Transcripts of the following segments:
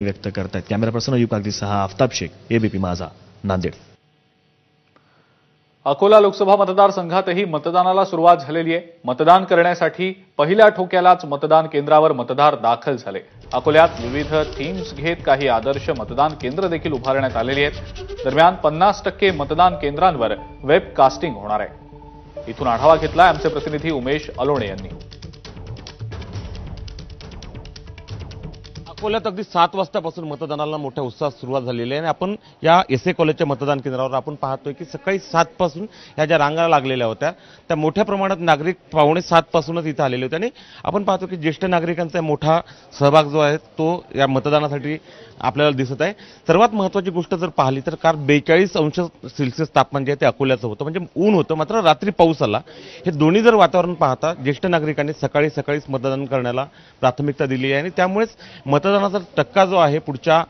व्यक्त करतायत। Camera person Ayub कागदीसह आफताब शेख, एबीपी माझा, नांदेड। अकोला लोकसभा मतदारसंघातही मतदानाला सुरुवात झालेली आहे। मतदान करण्यासाठी पहिल्या ठोक्यालाच मतदान केंद्रावर मतदार दाखल झाले। अकोल्यात विविध थीम्स घेत काही आदर्श मतदान केंद्र देखील उभारण्यात आलेली आहेत। दरम्यान 50% मतदान केंद्रांवर वेब कास्टिंग होणार आहे। इथून आढावा घेतला आमचे प्रतिनिधी उमेश अलोणे यांनी। अकोल्यात अगदी 7 वाजतापासून मतदानाला मोठ्या उत्साहात सुरुवात झालेली आहे आणि आपण या एसए कॉलेजच्या मतदान केंद्रावर आपण पाहतोय की सकाळी 7 पासून या ज्या रांगा लागलेल्या होत्या त्या मोठ्या प्रमाणात नागरिक 6:45 पासूनच इथे आलेले होते आणि आपण पाहतो की ज्येष्ठ नागरिकांचा मोठा सहभाग जो आहे तो या मतदानासाठी आपल्याला दिसत आहे। सर्वात महत्त्वाची गोष्ट जर पाहिली तर काल 42°C तापमान जे आहे ते अकोल्याचं होतं, म्हणजे ऊन होतं, मात्र रात्री पाऊस आला। हे दोन्ही जर वातावरण पाहता ज्येष्ठ नागरिकांनी सकाळीच मतदान करण्याला प्राथमिकता दिली आहे आणि त्यामुळेच मतदानाचा टक्का जो आहे पुढच्या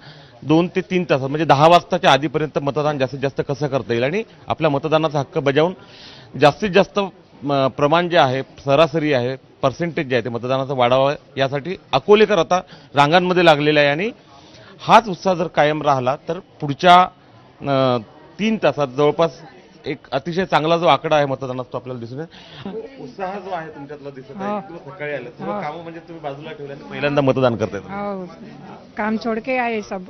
2 ते 3 तासात म्हणजे 10 वाजताच्या आधीपर्यंत मतदान जास्तीत जास्त कसं करता येईल आणि आपल्या मतदानाचा हक्क बजावून जास्तीत जास्त प्रमाण जे आहे, सरासरी आहे, पर्सेंटेज जे आहे ते मतदानाचं वाढावं यासाठी अकोलेकर आता रांगांमध्ये लागलेले आहे आणि हाच उत्साह जर कायम राहिला तर पुढच्या 3 तासात जवळपास एक अतिशय चांगला जो आकडा आहे मतदानाचा तो आपल्याला दिसून येईल। उत्साह जो आहे तुमच्यातला दिसत आहे, सकाळी आले सर्व कामं म्हणजे तुम्ही बाजूला ठेवले आणि पहिल्यांदा मतदान करताय। काम छोड़ के आए सब।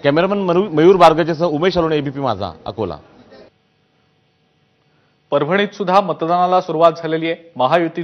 कॅमेरामन मयूर बारगजेसह उमेश अलोणे, एबीपी माझा, अकोला। परभणीत सुद्धा मतदानाला सुरुवात झालेली आहे। महायुतीचे